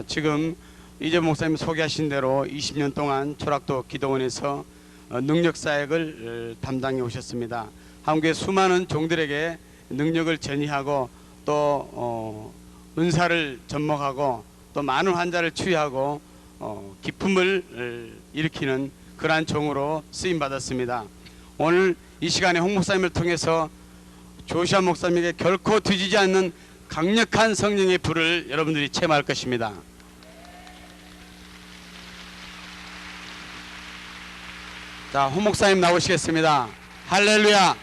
지금 이재 목사님 소개하신 대로 20년 동안 초락도 기도원에서 능력사역을 담당해 오셨습니다. 한국의 수많은 종들에게 능력을 전이하고 또 은사를 접목하고 또 많은 환자를 치유하고 기쁨을 일으키는 그러한 종으로 쓰임받았습니다. 오늘 이 시간에 홍 목사님을 통해서 조시아 목사님에게 결코 뒤지지 않는 강력한 성령의 불을 여러분들이 체험할 것입니다. 자, 홍 목사님 나오시겠습니다. 할렐루야.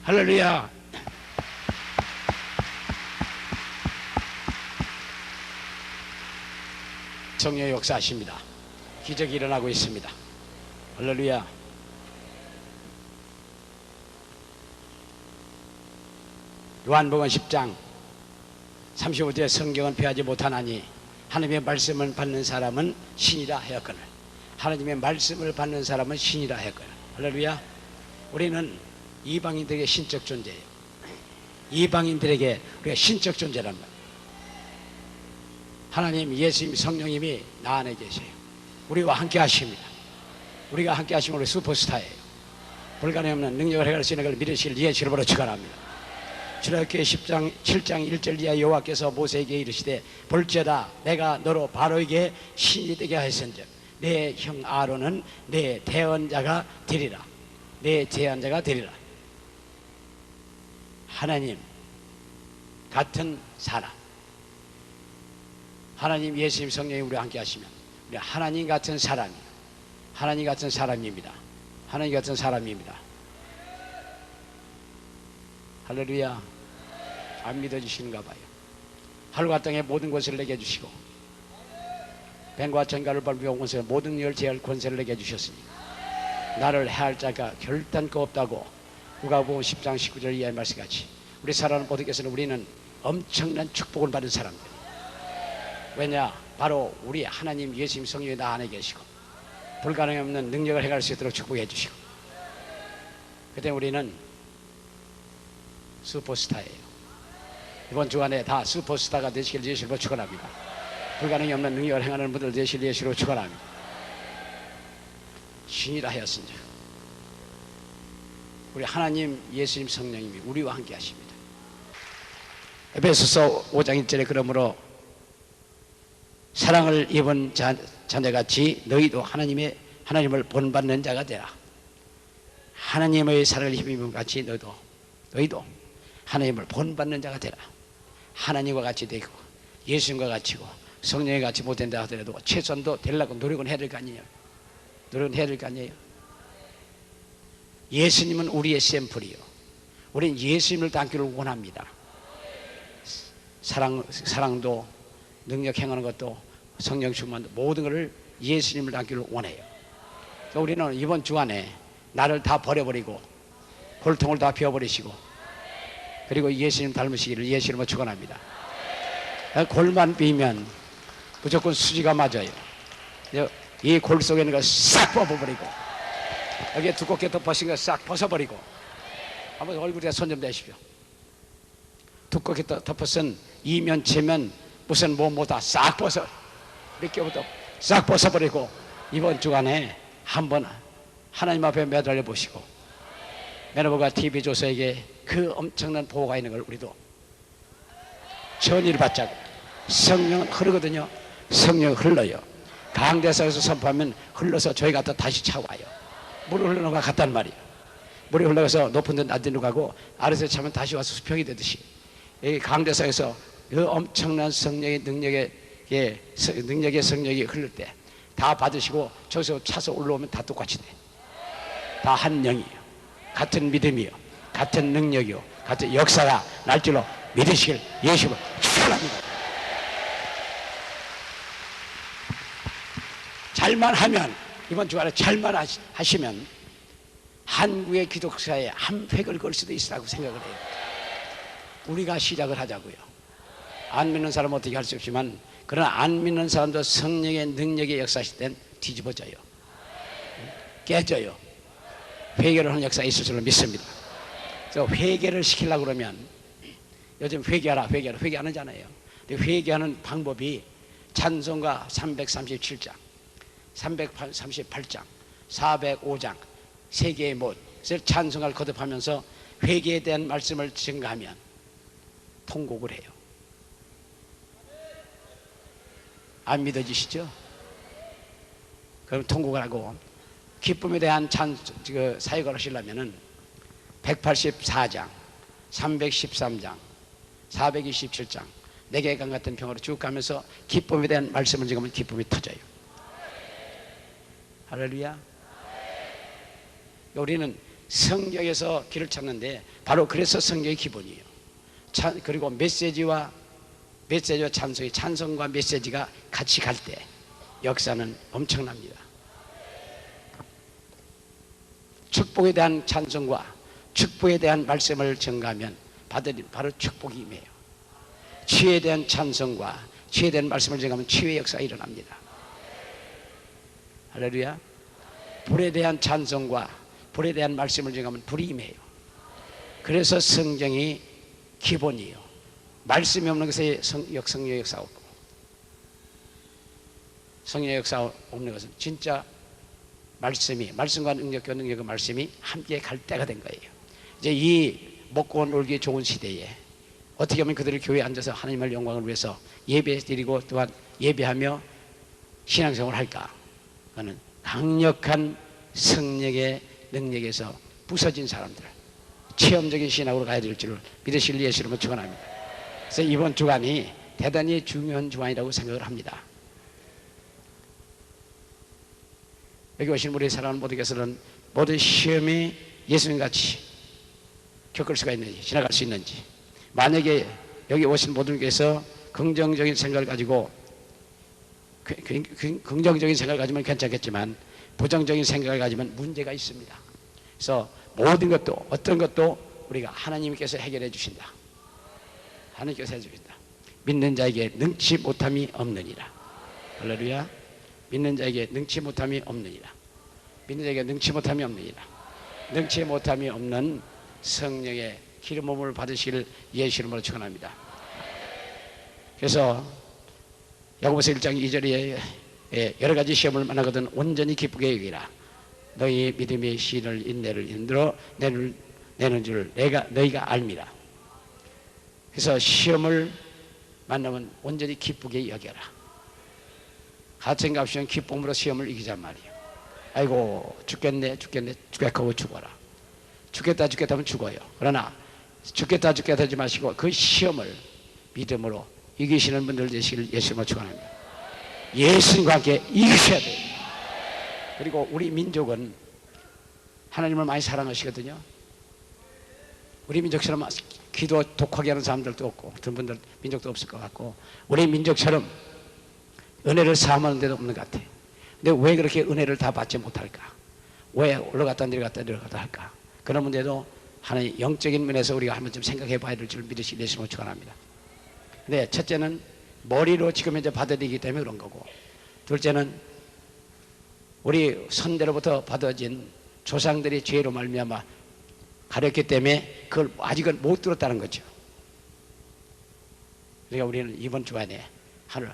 할렐루야. 성령의 역사하십니다. 기적이 일어나고 있습니다. 할렐루야. 요한복음 10장 35절에 성경은 배하지 못하나니 하나님의 말씀을 받는 사람은 신이라 하였거늘. 하나님의 말씀을 받는 사람은 신이라 하였거늘. 할렐루야. 우리는 이방인들에게 신적 존재예요. 이방인들에게 우리가 신적 존재란 말이에요. 하나님, 예수님, 성령님이 나 안에 계세요. 우리와 함께 하십니다. 우리가 함께 하시면 우리 슈퍼스타예요. 불가능 없는 능력을 행할 수 있는 걸 믿으실 예수를 보러 축원합니다. 출애굽기 7장 1절 이하 여호와께서 모세에게 이르시되 볼지어다 내가 너로 바로에게 신이 되게 하였은즉 내 형 아론은 내 대언자가 되리라. 내 제언자가 되리라. 하나님 같은 사람, 하나님, 예수님, 성령이 우리와 함께 하시면 우리 하나님 같은 사람이에요. 하나님 같은 사람입니다. 하나님 같은 사람입니다. 할렐루야. 안 믿어주시는가 봐요. 하늘과 땅의 모든 것을 내게 주시고 뱀과 전갈을 밟으며 온 것을 모든 열 제할 권세를 내게 주셨으니 나를 해할 자가 결단코 없다고 누가복음 10장 19절 이하의 말씀같이 우리 살아가는 모든 것은 우리는 엄청난 축복을 받은 사람들. 왜냐? 바로 우리 하나님, 예수님, 성령이 나 안에 계시고 불가능 없는 능력을 행할 수 있도록 축복해 주시고 그때 우리는 슈퍼스타예요. 이번 주간에 다 슈퍼스타가 되시길 예수로 축원합니다. 불가능이 없는 능력을 행하는 분들 되실 예수로 축원합니다. 신이라 하였은즉 우리 하나님, 예수님, 성령님이 우리와 함께 하십니다. 에베소서 5장 1절에 그러므로 사랑을 입은 자녀같이 너희도 하나님을 본받는 자가 되라. 하나님의 사랑을 입은 같이 너희도 하나님을 본받는 자가 되라. 하나님과 같이 되고 예수님과 같이고 성령과 같이 못된다 하더라도 최선도 되려고 노력은 해야 될 거 아니에요. 노력은 해야 될 거 아니에요. 예수님은 우리의 샘플이요. 우리는 예수님을 닮기를 원합니다. 사랑도 능력 행하는 것도 성령 충만도 모든 것을 예수님을 닮기를 원해요. 그러니까 우리는 이번 주간에 나를 다 버려버리고 골통을 다 비워버리시고 그리고 예수님 닮으시기를 예수님을 축원합니다. 골만 비면 무조건 수지가 맞아요. 이 골 속에 있는 거 싹 뽑아버리고 여기에 두껍게 덮어진 거 싹 벗어버리고 한번 얼굴에 손 좀 대십시오. 두껍게 덮어쓴 이면체면 무슨 뭐다 싹 벗어 몇개부터 싹 벗어버리고 이번 주간에 한번 하나님 앞에 매달려 보시고 매너버가 TV 조사에게 그 엄청난 보호가 있는 걸 우리도 전의를 받자고. 성령은 흐르거든요. 성령은 흘러요. 강대상에서 선포하면 흘러서 저희 갖다 다시 차와요. 물이 흘러는 것 같단 말이에요. 물이 흘러가서 높은 데 낮은 데 가고 아래서 차면 다시 와서 수평이 되듯이 이 강대상에서 그 엄청난 성령의 능력의 성령이 흐를 때 다 받으시고 저기서 차서 올라오면 다 똑같이 돼. 다 한 영이에요. 같은 믿음이요, 같은 능력이요, 같은 역사가 날 줄로 믿으시길 예수님을 축원합니다. 잘만 하면 이번 주간에 잘만 하시면 한국의 기독사에 한 획을 걸 수도 있다고 생각을 해요. 우리가 시작을 하자고요. 안 믿는 사람은 어떻게 할 수 없지만 그러나 안 믿는 사람도 성령의 능력의 역사하실 땐 뒤집어져요. 깨져요. 회개를 하는 역사가 있을 줄로 믿습니다. 그래서 회개를 시키려고 그러면 요즘 회개하라 회개 안 하잖아요. 근데 회개하는 방법이 찬송가 337장 338장 405장 세 개의 못을 찬송가를 거듭하면서 회개에 대한 말씀을 증가하면 통곡을 해요. 안 믿어지시죠? 그럼 통곡을 하고 기쁨에 대한 사역을 하시려면은 184장 313장 427장 4개의 강 같은 평으로 쭉 가면서 기쁨에 대한 말씀을 지금은 기쁨이 터져요. 할렐루야. 우리는 성경에서 길을 찾는데 바로 그래서 성경이 기본이에요. 그리고 메시지와 찬송이 찬송과 메시지가 같이 갈 때 역사는 엄청납니다. 축복에 대한 찬송과 축복에 대한 말씀을 전가하면 바로 축복이 임해요. 치유에 대한 찬송과 치유에 대한 말씀을 전가하면 치유의 역사가 일어납니다. 할렐루야. 불에 대한 찬송과 불에 대한 말씀을 전가하면 불이 임해요. 그래서 성경이 기본이에요. 말씀이 없는 것에 성령의 역사 없고, 성령의 역사 없는 것은 진짜 말씀과 능력과 말씀이 함께 갈 때가 된 거예요. 이제 이 먹고 놀기 좋은 시대에 어떻게 하면 그들이 교회에 앉아서 하나님의 영광을 위해서 예배 드리고 또한 예배하며 신앙생활을 할까? 그거는 강력한 성령의 능력에서 부서진 사람들, 체험적인 신학으로 가야 될 줄을 믿으실 예수님을 축원합니다. 그래서 이번 주간이 대단히 중요한 주간이라고 생각을 합니다. 여기 오신 우리 사랑하는 모두께서는 모든 시험이 예수님같이 겪을 수가 있는지, 지나갈 수 있는지, 만약에 여기 오신 모든 분께서 긍정적인 생각을 가지고 긍정적인 생각을 가지면 괜찮겠지만 부정적인 생각을 가지면 문제가 있습니다. 그래서 모든 것도 어떤 것도 우리가 하나님께서 해결해 주신다. 하나님께서 해주신다. 믿는 자에게 능치 못함이 없느니라. 할렐루야. 믿는 자에게 능치 못함이 없느니라. 믿는 자에게 능치 못함이 없느니라. 능치 못함이 없는 성령의 기름 부음을 받으실 예수 이름으로 축원합니다. 그래서 야고보서 1장 2절에 여러 가지 시험을 만나거든 온전히 기쁘게 여기라. 너희 믿음의 신을 인내를 인들어 내는 줄 너희가 알미라. 그래서 시험을 만나면 온전히 기쁘게 여겨라. 가책값이면 기쁨으로 시험을 이기란 말이에요. 아이고 죽겠네 하고 죽어라. 죽겠다 하면 죽어요. 그러나 죽겠다 하지 마시고 그 시험을 믿음으로 이기시는 분들 되시길 예수님으로 축원합니다. 예수님과 함께 이기셔야 돼요. 그리고 우리 민족은 하나님을 많이 사랑하시거든요. 우리 민족처럼 기도 독하게 하는 사람들도 없고 어떤 분들 민족도 없을 것 같고 우리 민족처럼 은혜를 사모하는 데도 없는 것 같아요. 근데 왜 그렇게 은혜를 다 받지 못할까? 왜 올라갔다 내려갔다 할까? 그런 문제도 하나의 영적인 면에서 우리가 한번 좀 생각해 봐야 될 줄 믿으시 예수님을 축원합니다. 근데 첫째는 머리로 지금 현재 받아들이기 때문에 그런 거고, 둘째는 우리 선대로부터 받아진 조상들이 죄로 말미암아 가렸기 때문에 그걸 아직은 못 들었다는 거죠. 그러니까 우리는 이번 주간에 하늘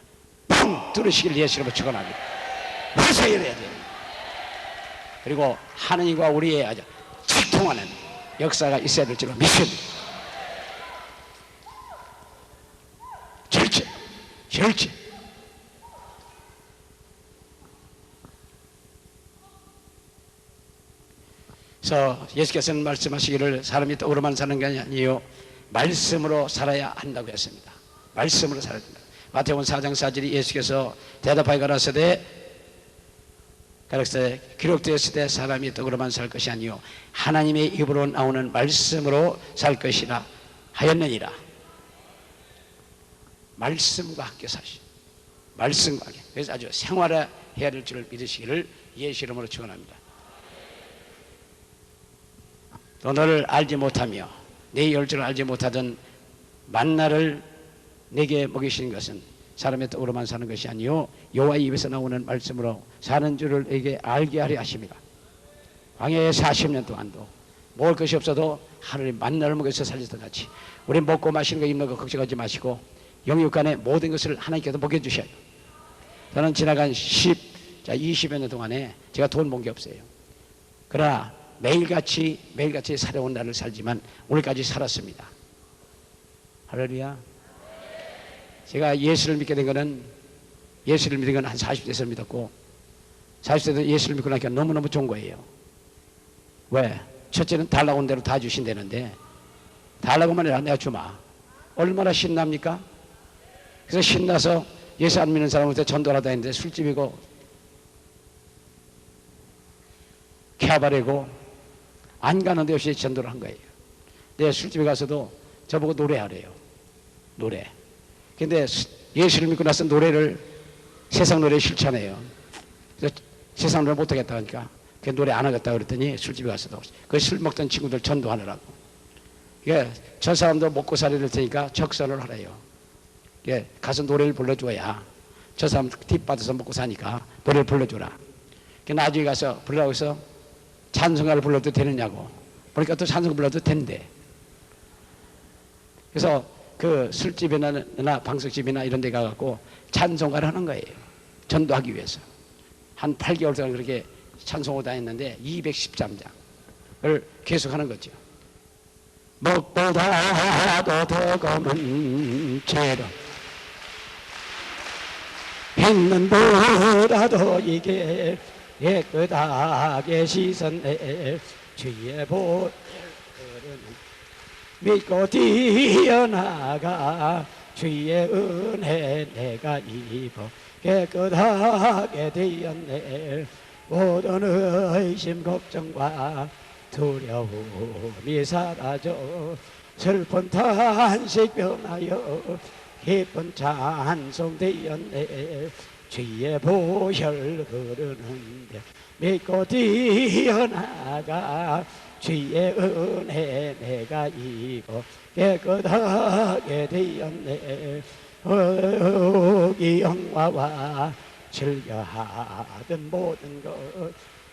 펑 뚫으시길 예수님으로 축원합니다. 와서 이래야 돼요. 그리고 하느님과 우리의 아주 직통하는 역사가 있어야 될 줄로 믿습니다. 절제. 그래서 예수께서는 말씀하시기를 사람이 떡으로만 사는 게 아니요 말씀으로 살아야 한다고 했습니다. 말씀으로 살아야 된다. 마태복음 4장 4절이 예수께서 대답하여 가라사대 기록되었을 때 사람이 떡으로만 살 것이 아니요 하나님의 입으로 나오는 말씀으로 살 것이라 하였느니라. 말씀과 함께 사시. 말씀과 함께. 그래서 아주 생활해야 될 줄을 믿으시기를 예수 이름으로 축원합니다. 또 너를 알지 못하며 내 열조를 알지 못하던 만나를 내게 먹이시는 것은 사람의 떡으로만 사는 것이 아니요 여호와의 입에서 나오는 말씀으로 사는 줄을 내게 알게 하려 하십니다. 광야에 40년 동안도 먹을 것이 없어도 하늘이 만나를 먹여서 살렸던 같이 우리 먹고 마시는 거 입는 거 걱정하지 마시고 영육간에 모든 것을 하나님께서 먹여주셔요. 저는 지나간 20여 년 동안에 제가 돈 본 게 없어요. 그러나 매일같이 살아온 날을 살지만 오늘까지 살았습니다. 할렐루야. 제가 예수를 믿게 된 거는 한 40대에서 믿었고 40대 때 예수를 믿고 나니까 너무너무 좋은 거예요. 왜? 첫째는 달라고 온 대로 다 주신다는데 달라고만 해라 내가 주마. 얼마나 신납니까? 그래서 신나서 예수 안 믿는 사람한테 전도를 하다 했는데 술집이고 캐바레고 안 가는 데 없이 전도를 한 거예요. 내 술집에 가서도 저보고 노래하래요. 노래. 근데 예수를 믿고 나서 노래를 세상 노래 싫잖아요. 그래서 세상 노래 못하겠다 하니까 그 노래 안 하겠다 그랬더니 술집에 가서도 그 술 먹던 친구들 전도하느라고. 저 사람도 먹고 살아야 될 테니까 적선을 하래요. 가서 노래를 불러줘야 저 사람 팁 받아서 먹고 사니까 노래를 불러줘라. 나중에 가서 부르라고 해서 찬송가를 불러도 되느냐고 보니까 또 찬송 불러도 된대. 그래서 그 술집이나 방석집이나 이런 데 가갖고 찬송가를 하는 거예요. 전도하기 위해서. 한 8개월 동안 그렇게 찬송을 다 했는데 213장을 계속 하는 거죠. 먹보다도 더 검은 죄로 행는보다도 이게 깨끗하게 씻었네. 주의 보혈 믿고 뛰어나가 주의 은혜 내가 입어 깨끗하게 되었네. 모든 의심 걱정과 두려움이 사라져 슬픈 탄식 변하여 기쁜 찬송 되었네. 주의 보혈 흐르는데 믿고 뛰어나가 주의 은혜 내가 입어 깨끗하게 되었네. 이 영화와 즐겨하던 모든 것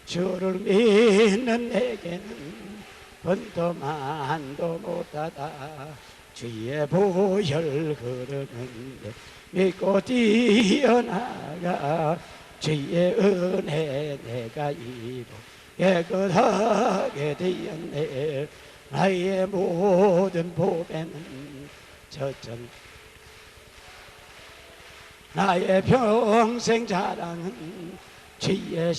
주를 믿는 내게는 번도만도 못하다. 주의 보혈 흐르는데 믿고 뛰어나가 주의 은혜 내가 입어 깨끗하게 되었네. 나의 모든 보배는 저점 나의 평생 자랑은 주의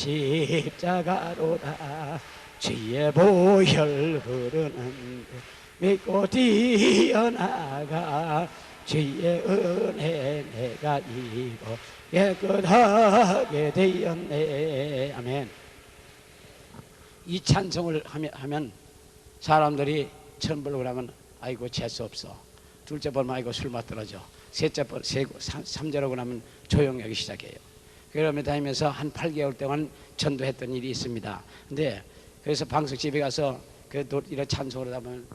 십자가로다. 주의 보혈 흐르는데 믿고 뛰어나가 주의 은혜 내가 입어 깨끗하게 되었네. 아멘. 이 찬송을 하면 사람들이 처음 보려고 하면 아이고 재수 없어. 둘째 보면 아이고 술맛 떨어져. 셋째 번, 삼째라고 하면 조용히 하기 시작해요. 그러면 다니면서 한 8개월 동안 전도했던 일이 있습니다. 근데 그래서 방석집에 가서 이런 찬송을 하면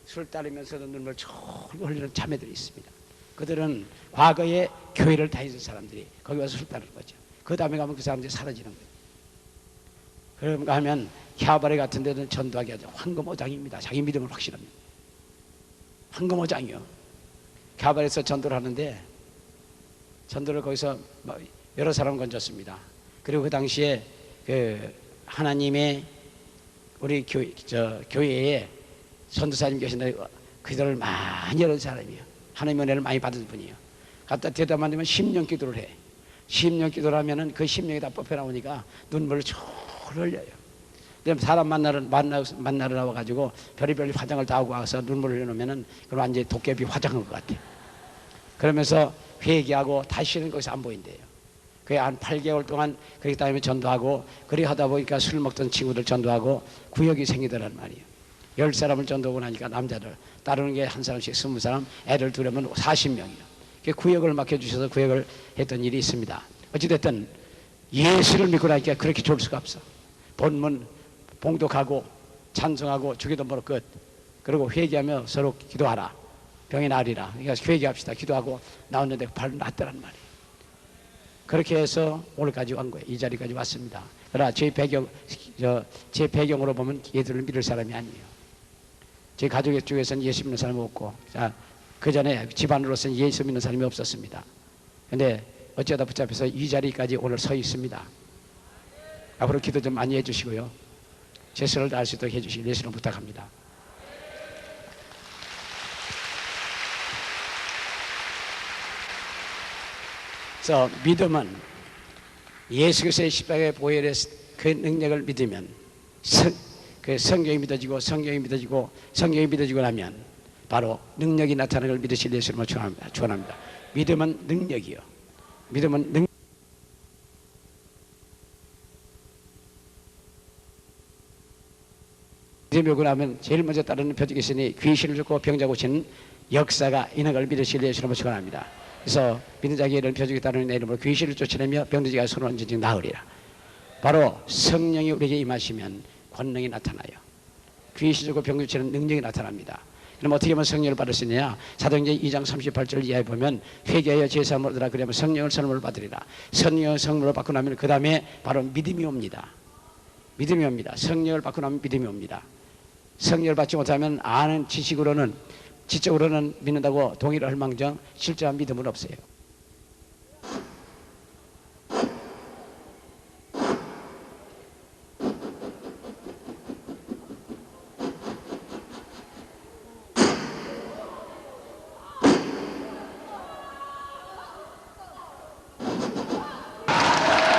술 따르면서도 눈물 철철 흘리는 자매들이 있습니다. 그들은 과거에 교회를 다니는 사람들이 거기 와서 술 따르는 거죠. 그 다음에 가면 그 사람들이 사라지는 거예요. 그런가 하면 캬바레 같은 데는 전도하게 하죠. 황금어장입니다. 자기 믿음을 확실합니다. 황금어장이요. 캬바레에서 전도를 하는데 전도를 거기서 여러 사람 건졌습니다. 그리고 그 당시에 그 하나님의 우리 교회에 선도사님 계신데 그들을 많이 여는 사람이에요. 하나님의 은혜를 많이 받은 분이에요. 갖다 대답만 되면 10년 기도를 해. 10년 기도를 하면은 그 10년이 다 뽑혀 나오니까 눈물을 철 흘려요. 그럼 사람 만나러 나와가지고 별의별 화장을 다 하고 와서 눈물을 흘려놓으면은 그럼 완전히 도깨비 화장한 것 같아요. 그러면서 회개하고 다시는 거기서 안 보인대요. 그게 한 8개월 동안 그렇게 다니면 전도하고 그리 하다 보니까 술 먹던 친구들 전도하고 구역이 생기더란 말이에요. 10사람을 전도하고 나니까 남자들 따르는 게 한 사람씩 20사람, 애를 두려면 40명이요. 구역을 맡겨주셔서 구역을 했던 일이 있습니다. 어찌됐든 예수를 믿고 나니까 그렇게 좋을 수가 없어. 본문 봉독하고 찬송하고 주기도 모로 끝. 그리고 회개하며 서로 기도하라. 병이 나으리라. 그러니까 회개합시다. 기도하고 나왔는데 바로 낫더란 말이에요. 그렇게 해서 오늘까지 온 거예요. 이 자리까지 왔습니다. 그러나 제 배경으로 보면 예수를 믿을 사람이 아니에요. 제 가족 쪽에서는 예수 믿는 사람이 없고, 그 전에 집안으로서는 예수 믿는 사람이 없었습니다. 근데 어쩌다 붙잡혀서 이 자리까지 오늘 서 있습니다. 앞으로 기도 좀 많이 해주시고요. 최선을 다할 수 있도록 해주시길 예수님 부탁합니다. 그래서 믿음은 예수 그리스도의 십자가의 보혈의 그 능력을 믿으면 그 성경이 믿어지고 성경이 믿어지고 성경이 믿어지고 나면 바로 능력이 나타나는 걸 믿으실 예수님을 축원합니다. 믿음은 능력이요. 믿음은 능력. 믿음이 오고 나면 제일 먼저 따르는 표적이 있으니 귀신을 쫓고 병자 고치는 역사가 있는 걸 믿으실 예수님을 축원합니다. 그래서 믿는 자에게 이런 표적이 따르는 내 이름으로 귀신을 쫓아내며 병들지가 손을 얹은즉 나으리라. 바로 성령이 우리에게 임하시면 권능이 나타나요. 귀신 쫓고 병 고치는 능력이 나타납니다. 그럼 어떻게 하면 성령을 받을 수 있느냐? 사도행전 2장 38절 이하에 보면 회개하여 제사함을 얻으라. 그러면 성령을 선물을 받으리라. 성령을 선물을 받고 나면 그 다음에 바로 믿음이 옵니다. 믿음이 옵니다. 성령을 받고 나면 믿음이 옵니다. 성령을 받지 못하면 아는 지적으로는 믿는다고 동의를 할 망정 실제한 믿음은 없어요.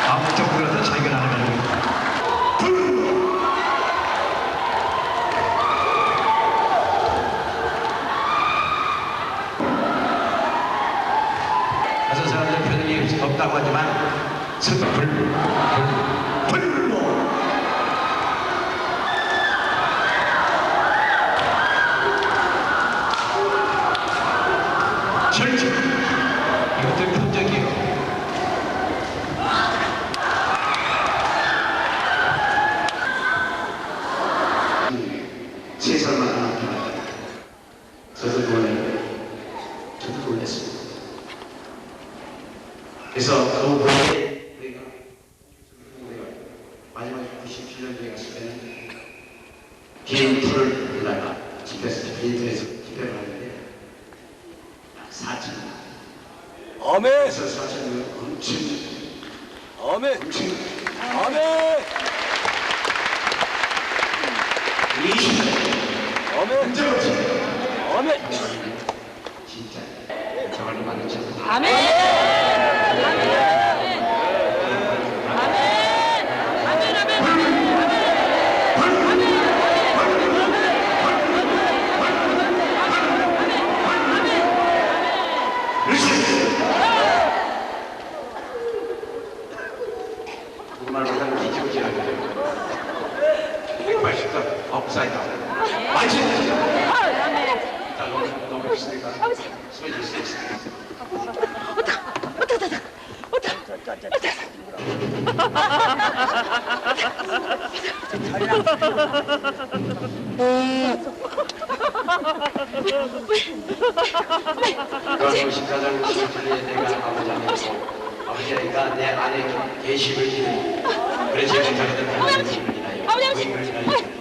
암묵적으로라도 자기가 나는 다른 사람들 표정이 없다고 하지만 불로 절제 이것도 표적이에요. 세 살만 하나 저도 놀랐습니다. 그래서 그 후에 우리가 마지막 97년도에 갔을 때는 비행기를 불러가 비행기에서 집회를 하는데 4천 아멘. 그래서 4천을 엄청 아멘. 아멘. 20년 아멘. 언제부터 아멘. 진짜 저걸로 만났죠. 누구말로 하면 뒤집어지는 거죠. 180도 업사이드 맞지? 자, 너무 있으니까 소리 있을 수 있습니다. 그런 십자가를 주실래 내가 아버지 안에 있고 아버지가 내 안에 계시를 믿으니 그래 제가 자기들 하나님을 인하여 의인을 인하여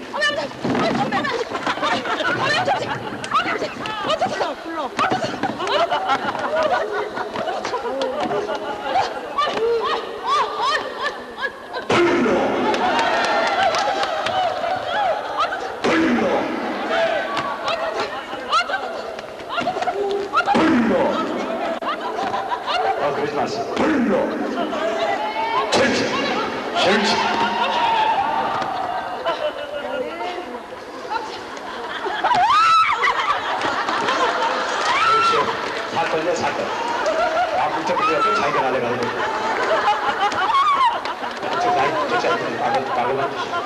그러지 마세요. 불로 절제 사건이야 사건. 붙잡히면 자기가 날아가는 거야. 말로만 주시오.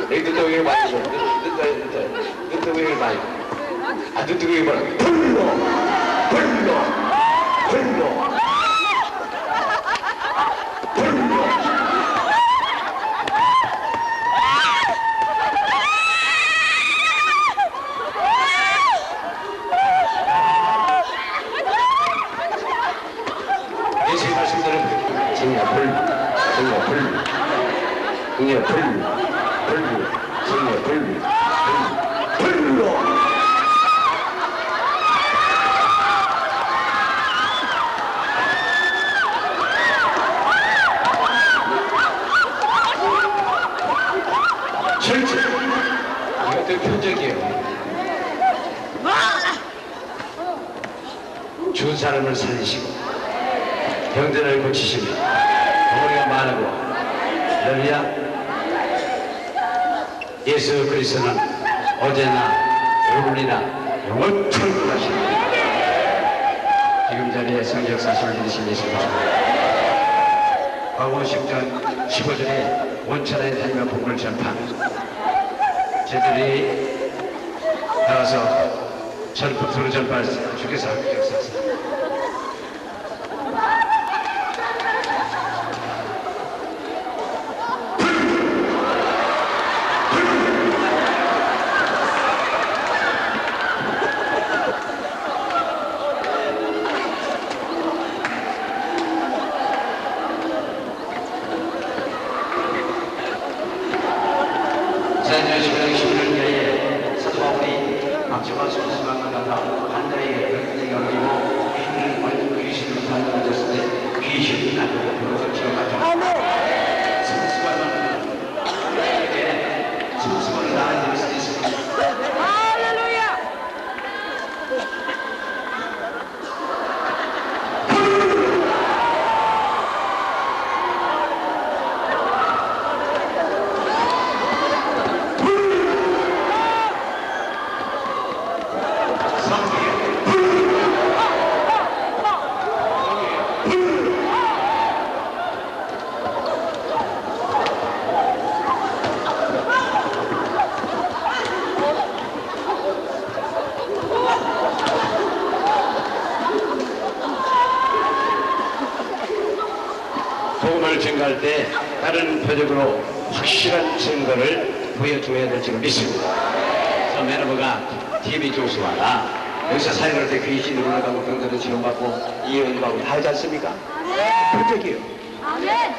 눈뜨고기 많이 줘. 눈뜨고기 많이. 아, 눈뜨고기 뭐라? 불러. 예수의 말씀대로 정야 불, 정야 불, 정야 불로. 철저. 이것도 표적이에요. 죽은 사람을 살리시고 병들을 고치시며 덩어리가 많고 할렐루야. 예수 그리스도는 어제나 오늘이나 영원토록 하십니다. 지금 자리에 성역사실을 믿으신 예수 그리스도 과거 10전 15절에 원천에 다니며 복음을 전파하는 저들이 나가서 전폭으로 전파했습니다. 주께서 함께 역사하시다. 지난 11년 이하에 사도 바울이 막주가 소수만을 갖다 한자에게 그렇게 여기고 귀신을 완전 귀신으로 단련하셨을 때 귀신이 나도 불러서 기억하죠. 승수관을 나한테 쓸 수 있습니다. 할렐루야! 복음을 증거할 때 다른 표적으로 확실한 증거를 보여줘야 될 줄 믿습니다. 그래서 매너버가 TV 조수와나 여기서 사역할 때 귀신이 올라가고 병들은 치료받고 예언받고 다 하지 않습니까? 표적이에요. 아멘!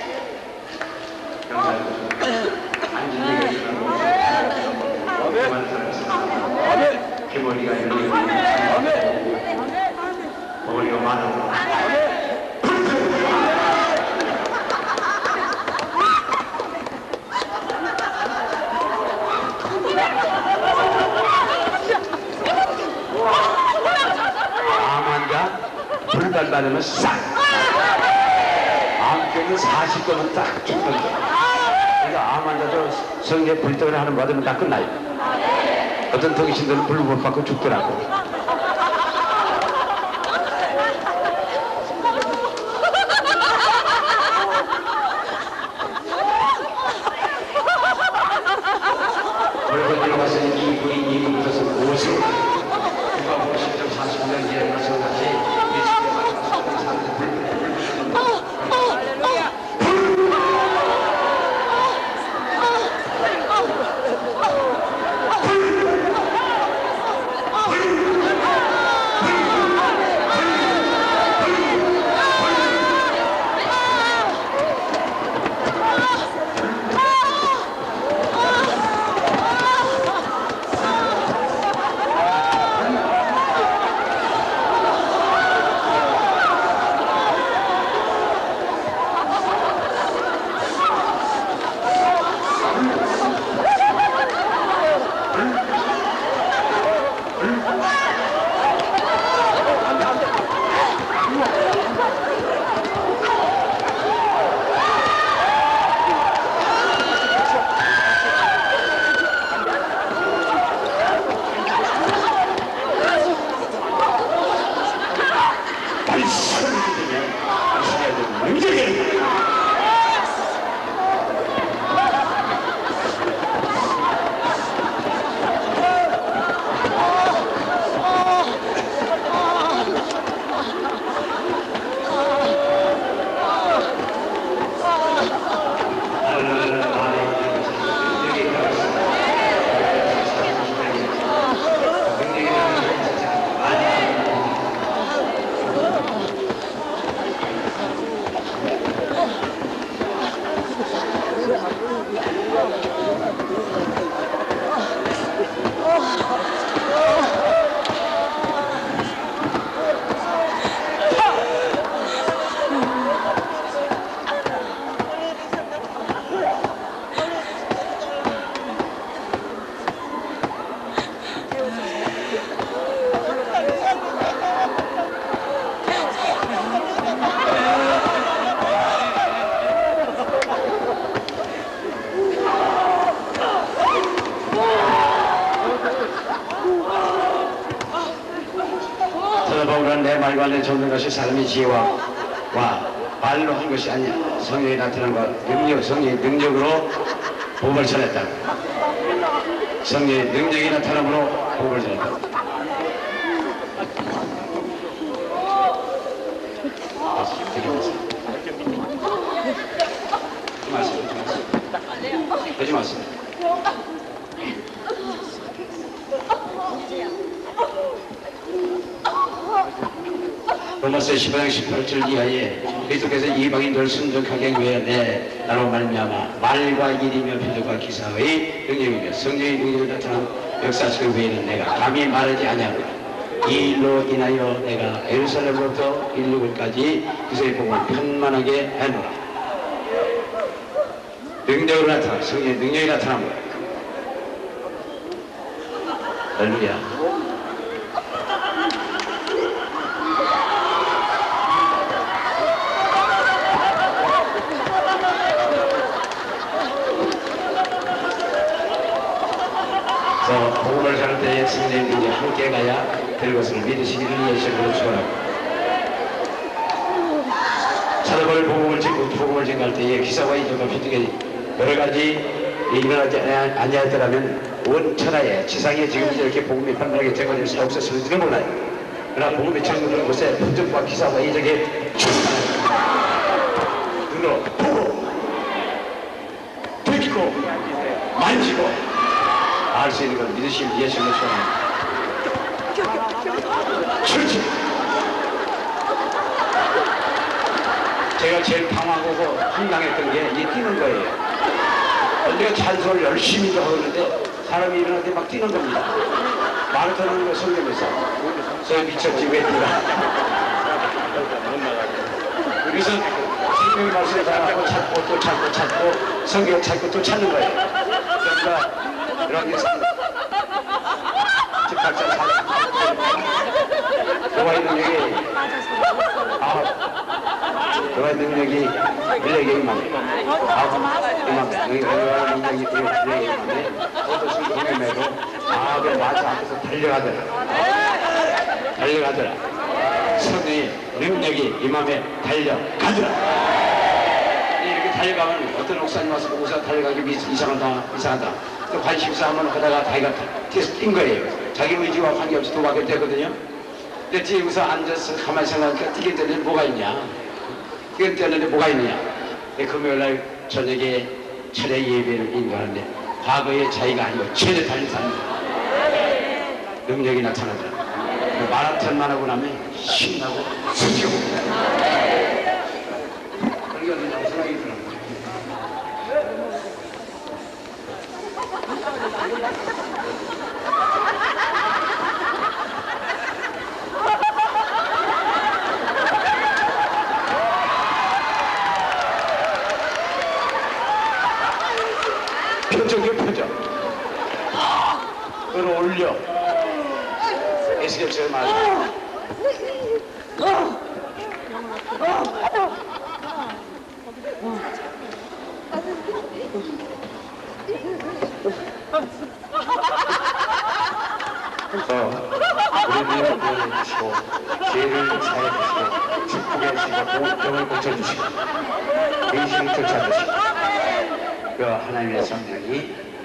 안진이가 일어나고 아멘. 개머리가 열리고 머리가 많아. 암환자 불발 받으면 싹 암병은 40도면 딱 죽는다. 그러니까 암환자도 성에 불떡을 하는 받으면 다 끝나요. 어떤 덕이신들은 불 못 받고 죽더라고. 벌거지로 가서 이 부인이 묻어서 옷을 누가 보고 10점 40년 뒤에 가서 같이 예수님의 말씀을 사람들 말과 안 되는 전는 것이 사람의 지혜와 말로 한 것이 아니야. 성령이 나타난 것, 성령의 능력으로 복음을 전했다. 성령의 능력이 나타남으로 복음을 전했다. 하지 마세요. 로마서 15장 18절 이하에 그리스도께서 이방인들 순종하게 하기 위해 나로 말미암아 말과 일이며 표적과 기사의 능력이며 성령의 능력이 나타난 역사식을 외에는 내가 감히 말하지 아니하노라. 이 일로 인하여 내가 예루살렘으로부터 일루까지 그리스도의 복음을 편만하게 하노라. 능력으로 나타나 성령의 능력이 나타난 거야. 할렐루야. 복음을 전할 때에 성령의 능력이 함께 가야 될 것을 믿으시기를 예수님으로 축원하고, 사도바울 복음을 전할 때에 기사와 이적과 표적이 여러 가지 일어나지 아니하더라면 온 천하에 지상에 지금 이렇게 복음이 판단하게 전거될 수 없었을지는 몰라요. 그러나 복음이 전거되는 곳에 표적과 기사와 이적이 눈으로 보고 들키고 만지고 알 수 있는 걸 믿으시면 예수님을 축원합니다. 그렇지. 제가 제일 당황하고 황당했던 게 이 뛰는 거예요. 우리가 찬송을 열심히 하는데 사람이 일어날 때 막 뛰는 겁니다. 마라톤하는 거 성경에서 저 미쳤지 왜 뛰나. 그래서 생명의 말씀을 잘하고 찾고 또 찾고 성경 찾고 또 찾는 거예요. 그러니까 그런 게 즉각적 노아의 능력이 노아의 능력이 밀레에게 임하네. 노아의 능력이 밀레에게 임하네. 어떠신 경험에도 아합의 마차 앞에서 달려가더라. 성령의 능력이 임함에 달려가더라. 이렇게 달려가면 어떤 목사님 와서 보고서 달려가기 이상하다. 또 관심사 한번 하다가 자기가 뒤에서 뛴 거예요. 자기 의지와 관계없이 도박이 되거든요. 근데 뒤에서 앉아서 가만히 생각하니까 뛰게 되는데 뭐가 있냐? 뛰게 되는데 뭐가 있느냐? 금요일날 저녁에 철야 예배를 인도하는데 과거의 자기가 아니고 전혀 달리 사는 능력이 나타나더라. 마라톤만 하고 나면 신나고 숨쉬고 그런 게 어디냐고 생각이 들어요. 표정 끌어올려 에스겔처럼 말하자. 우리를 구원해 주시고 죄를 사해 주시고 축복해 주시고 병을 고쳐주시고 의심을 쫓아주시고 그 하나님의 성령이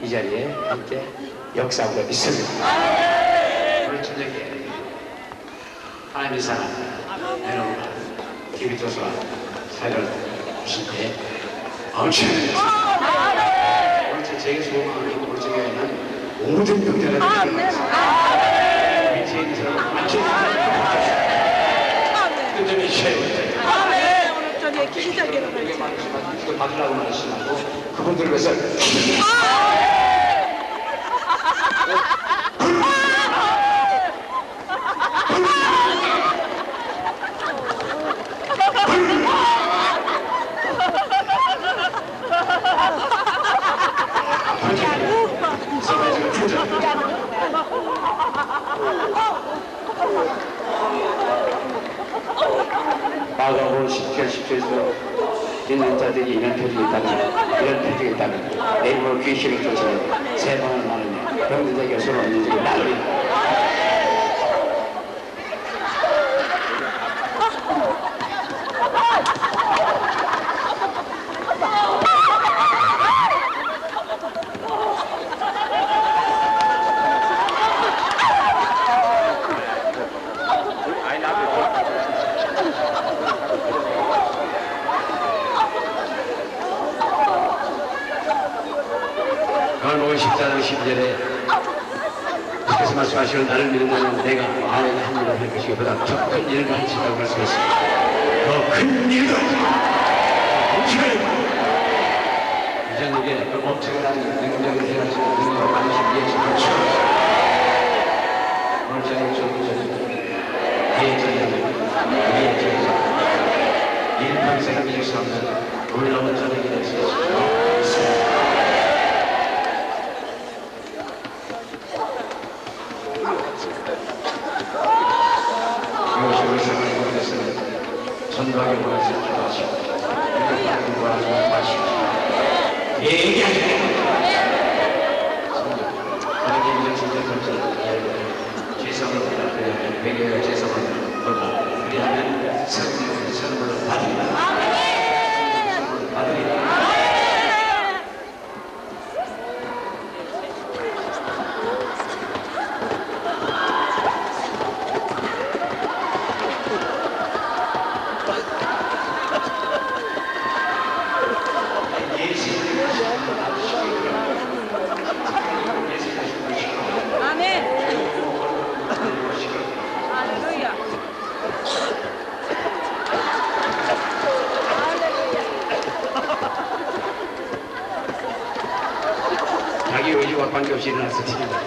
이 자리에 함께 역사하고 있습니다. 오늘 저녁에 하나님의 사랑 여러분과 기도조서와 사역을 주실 때 엄청납니다. 오늘 제게 소망하는 오늘 저녁에는 모든 병자가 우리 죄인 사람 완전히 끝내면 쉐 오늘 저녁에 기적이 이거 받으라고 말씀하고 그분들 위해서 마가복음 10절 10절에서 있는 자들이 이런 표적이 있다면 내 이름으로 귀신을 쫓아내 세 번을 말하며 병든 자에게 손을 얹는 자에게 나으리라. 14장 10절에 주께서 말씀하시는 나를 믿는 내가 아내가 한 일을 할 것이기보다 더 큰 일을 하신다고 말씀했습니다. 더 큰 일을 이전에게 그 엄청난 능력을 행하시는 능력을 많으신 예수님을 축복합니다. 오늘 저녁 주님은 우리의 저녁 일평생을 믿을 수 없는 놀라운 저녁이 될 수 있습니다. 이것이 우리 생활의 곳에서는 전방에 보내서 기도하시고 공부하지 마시고 얘기하시고 하나님 인정신적 감사를 죄성을 부탁드려 배경의 죄성을 걸고 우리는 성령의 선물로 받습니다. 받으리라. 아멘. 할렐루야. 자기 의지와 관계없이 일어나서 드립니다.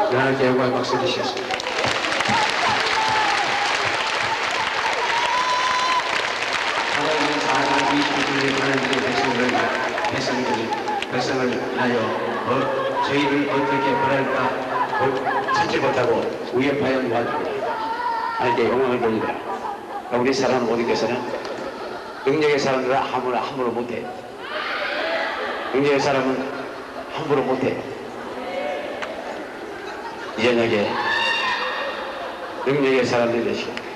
하나님께 영광의 박수 주시겠습니다. 하나님은 4년 20일에 하나님의 백성을 위하여 저희를 어떻게 벌할까 찾지 못하고 우연파연 와줍니다. 하나님께 영광을 돌립니다. 우리 사람 모두께서는 능력의 사람들은 함부로 못해요. 능력의 사람은 함부로 못해요. 이 저녁에 능력의 사람들이 되시고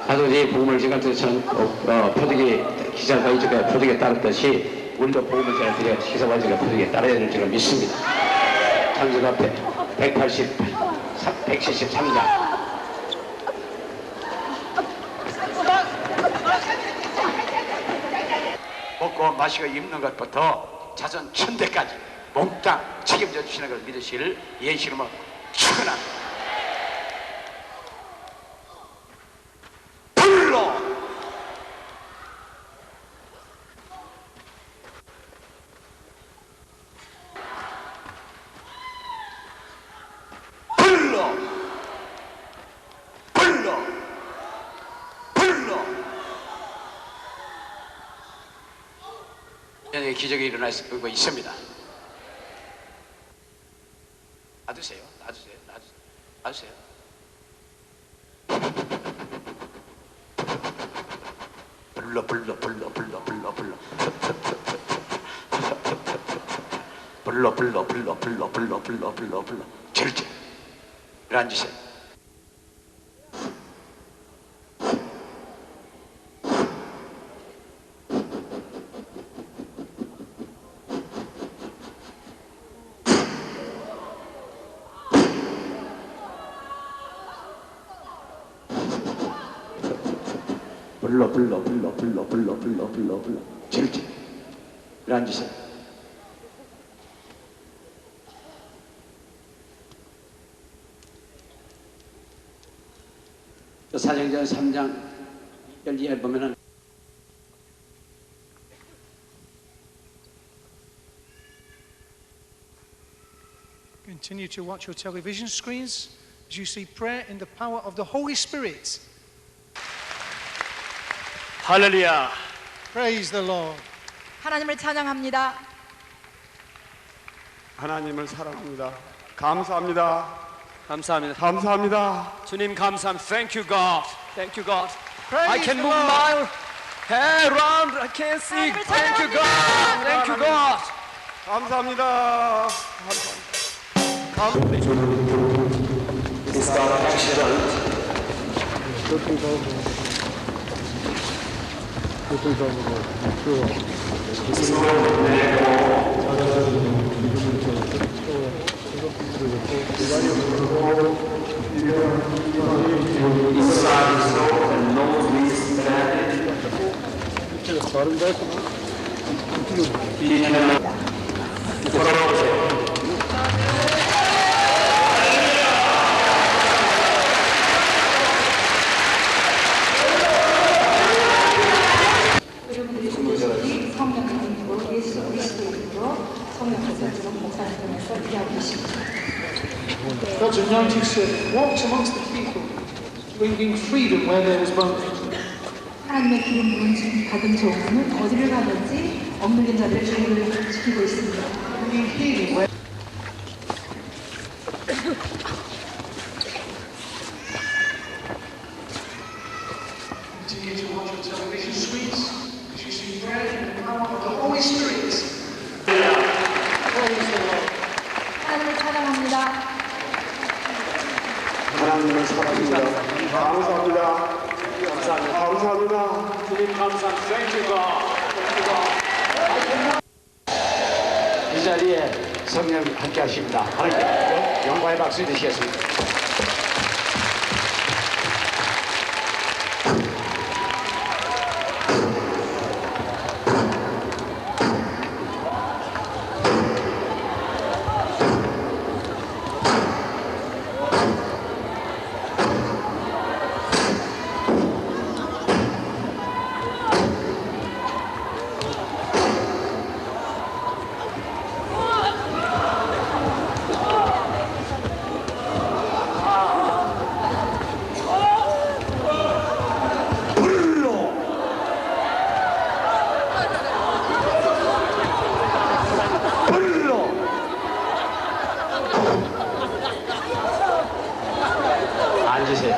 사도의 복음을 지금처럼 표득이 기사가 이쪽에 표득에 따랐듯이 우리도 복음을 잘 드려 기사와지가 표득에 따라야 될 줄 믿습니다. 창세기 앞에 173장 먹고 마시고 입는 것부터 자손 천대까지 몽땅 책임져 주시는 걸 믿으실 예수님은 축원합니다. 기적이 일어나고 있습니다. 놔두세요. 놔두세요. 불러 불러 불러 불러 불러 불러 불러 불러 불러 불러 불러 불러 불러 불러 절제. 앉으세요. 불러 불러 불러 불러 불러 불러 불러 불러 절제. 앉으세요. 사도행전 3장 12절 보면은 Continue to watch your television screens as you see prayer in the power of the Holy Spirit. 할렐루야. Praise the Lord. 하나님을 찬양합니다. 하나님을 사랑합니다. 감사합니다. 감사합니다. 감사합니다. 주님 감사합니다. Thank you God. Thank you God. Praise I can the move Lord. my head around. I can see. 하나님을 Thank you God. 찬양합니다. Thank you God. 감사합니다. 여러분들이 주님이 성령 하나님으로 예수 그리스도의 이름으로 성령 가정으로 목사님께서 일하고 계십니다. God's anointed servant walks amongst the people, bringing freedom where there is bondage. 하나님의 기름 부은 받은 종은 어디를 가든지 억눌린 자들의 자유를 지키고 있습니다. Bringing healing where Continue to watch your television screens as you see prayer in the power of the Holy Spirit. Praise the Lord. 하나님을 찬양합니다. 하나님을 사랑합니다. 감사합니다. 감사합니다. 주님 감사합니다. Thank you God. 이 자리에 성령 함께 하십니다. 하나님께 영광의 박수 주시겠습니다. 앉으세요.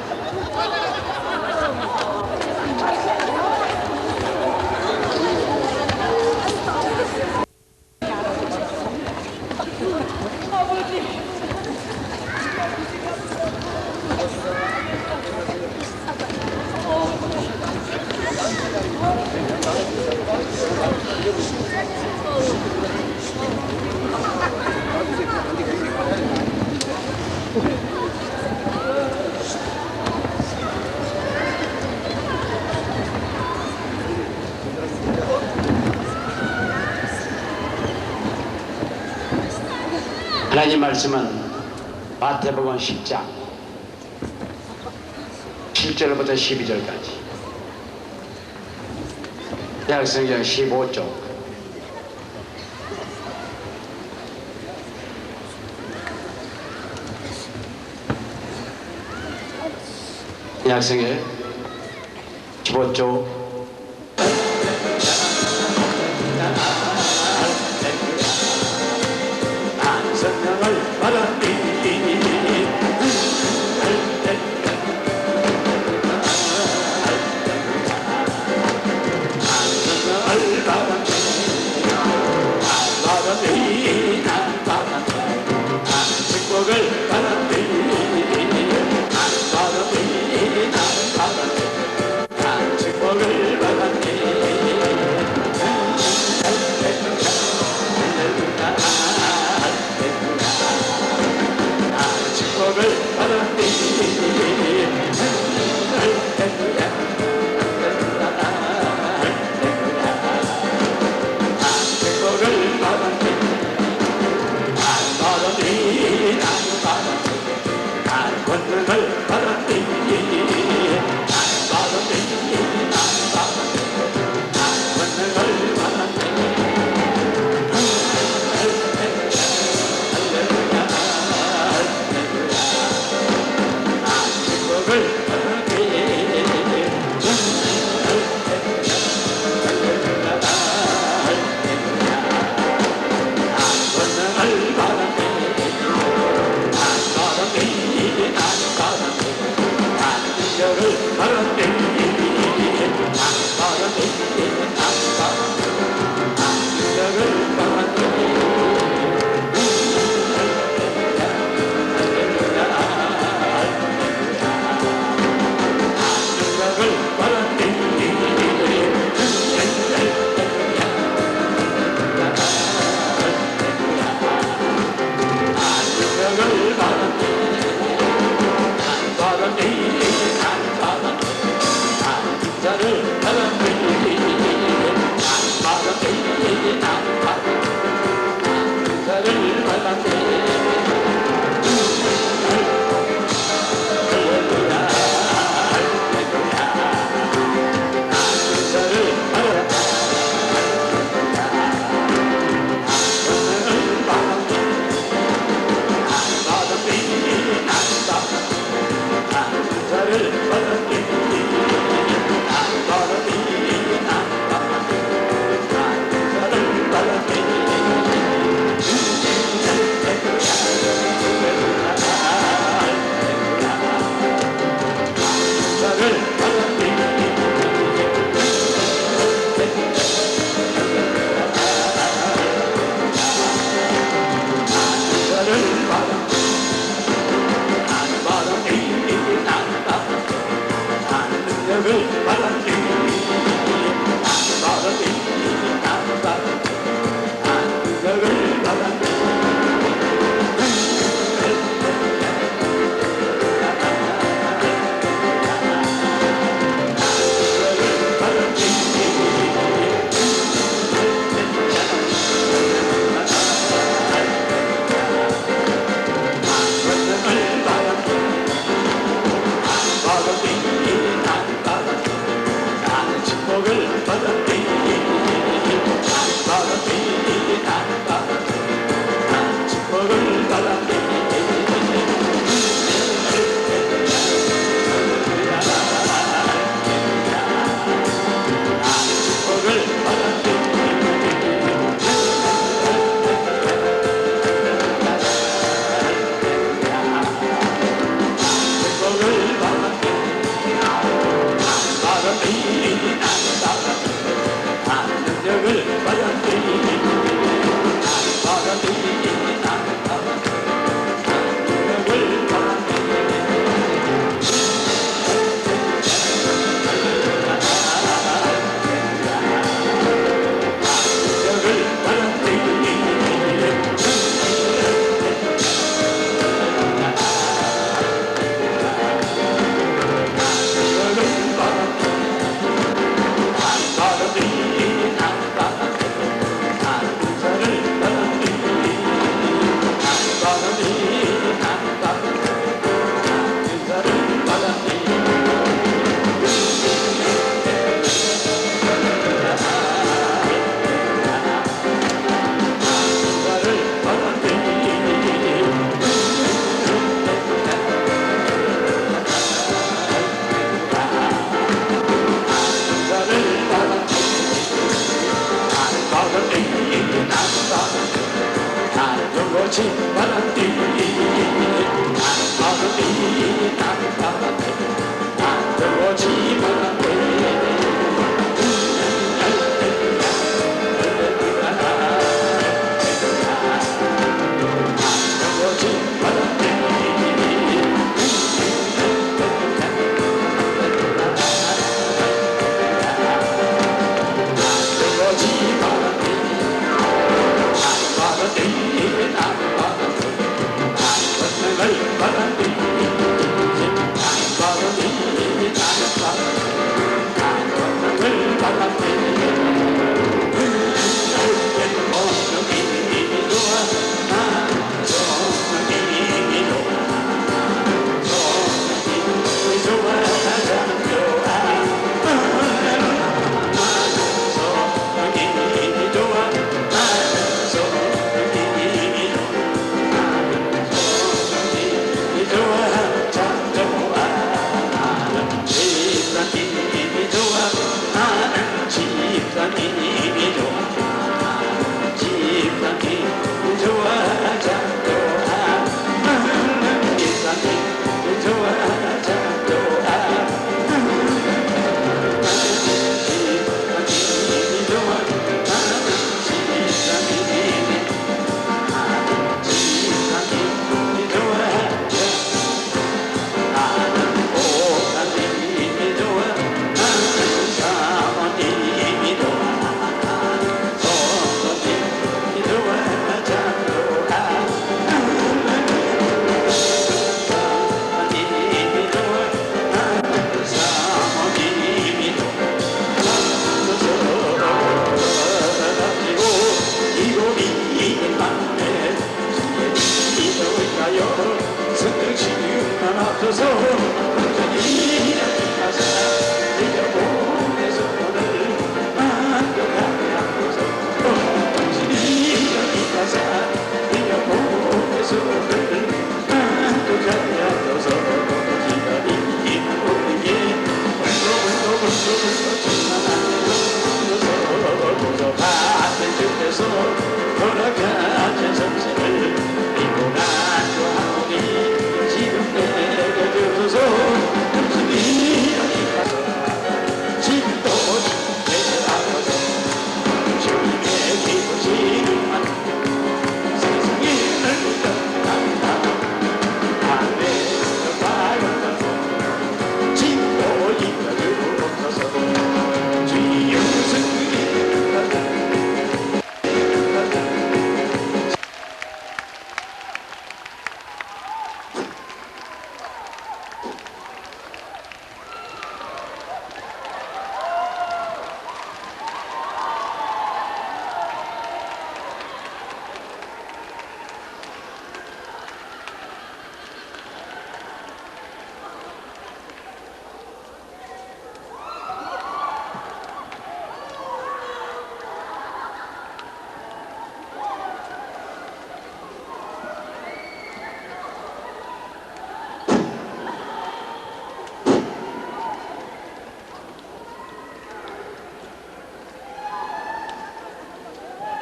하나님 말씀은 마태복음 10장 7절부터 12절까지, 약성경 15쪽, 약성경 15쪽 성령을 받았니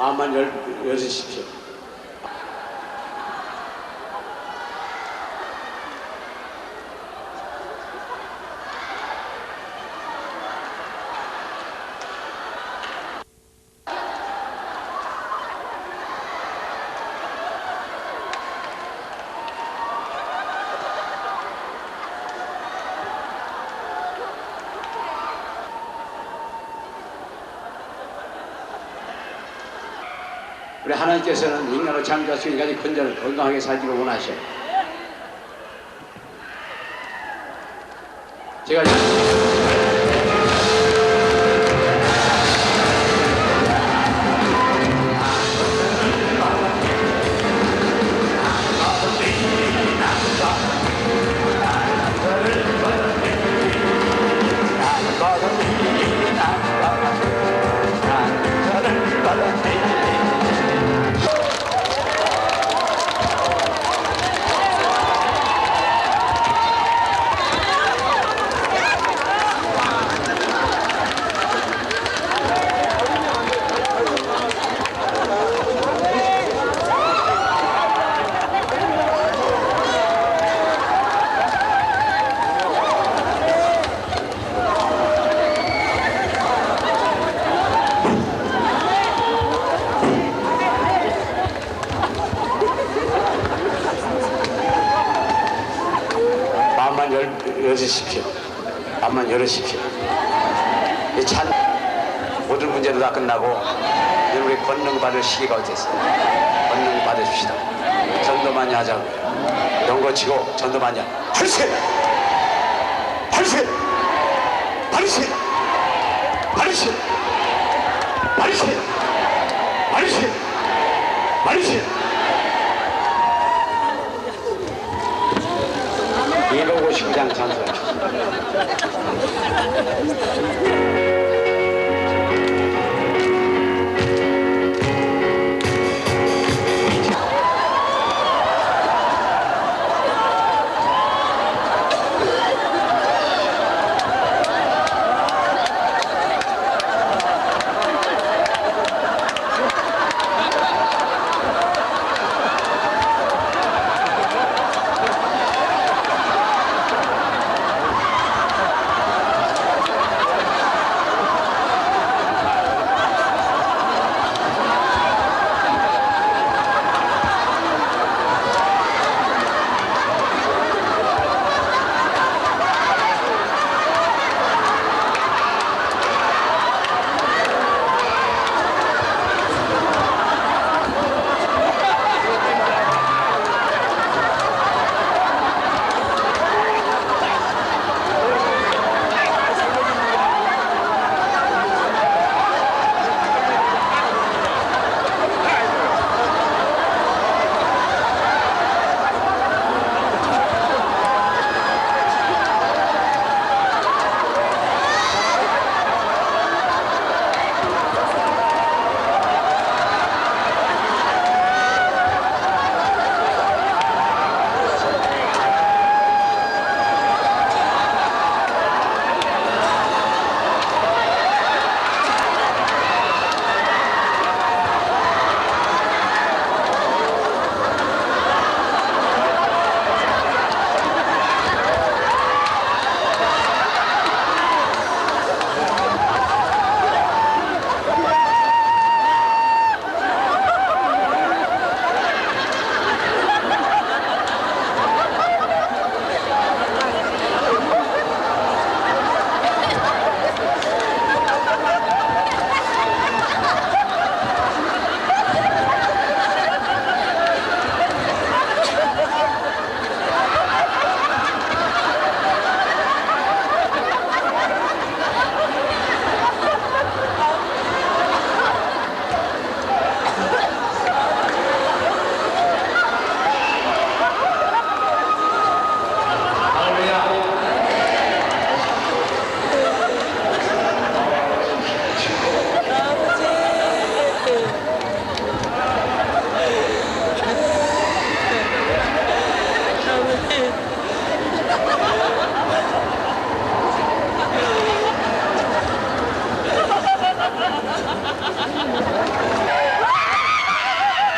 마음만 열으십시오. 우리 하나님께서는 인간을 창조하시고 인간이 건강하게 살기를 원하셔요. 제가 열으십시오. 앞만 열으십시오. 이 찬 모든 문제도 다 끝나고 이제 우리 권능 받을 시기가 어땠어요? 권능 받으십시다. 전도 많이 하자고요. 연거치고 전도 많이 하자. 발세! 발세! 발세! 발세! 발세! 발세! 발세! 259장 찬송합시다.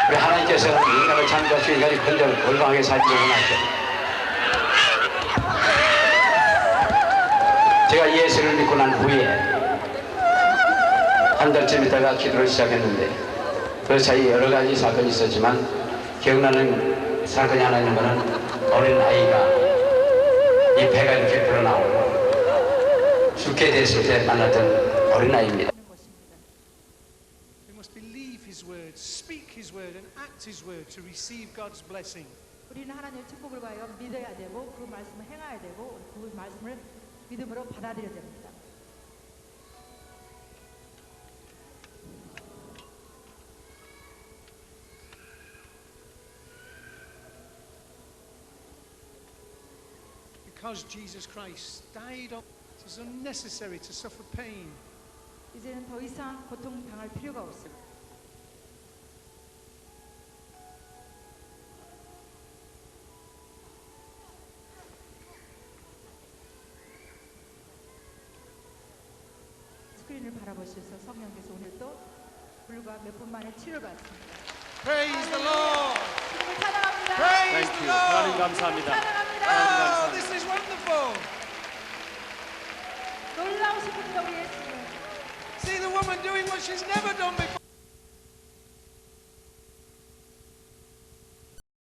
하나님께서는 인간을 창조하시고 인간이 그대로 건강하게 살기를 원하시죠. 제가 예수를 믿고 난 후에 한 달쯤 있다가 기도를 시작했는데 그 사이에 여러 가지 사건이 있었지만 기억나는 사건이 하나 있는 것은 어린 아이가 이 배가 이렇게 불어나오고 죽게 됐을 때 만났던 어린 아이입니다. We must believe His word, speak His word, and act His word to receive God's blessing. 우리는 하나님의 축복을 봐요. 믿어야 되고 그 말씀을 행해야 되고 그 말씀을 믿음으로 받아들여야 됩니다. Because Jesus Christ died, it is unnecessary to suffer pain. 이제는 더 이상 고통 당할 필요가 없습니다. 스크린을 바라보셔서 성령께서 오늘 또 불과 몇 분 만에 치료를 받습니다. Praise the Lord. 주님을 찬양합니다. Praise Thank the you. 하나님 Lord. 감사합니다. Oh, this is wonderful. 놀라우신 분이다 우리 예수님. See the woman doing what she's never done before.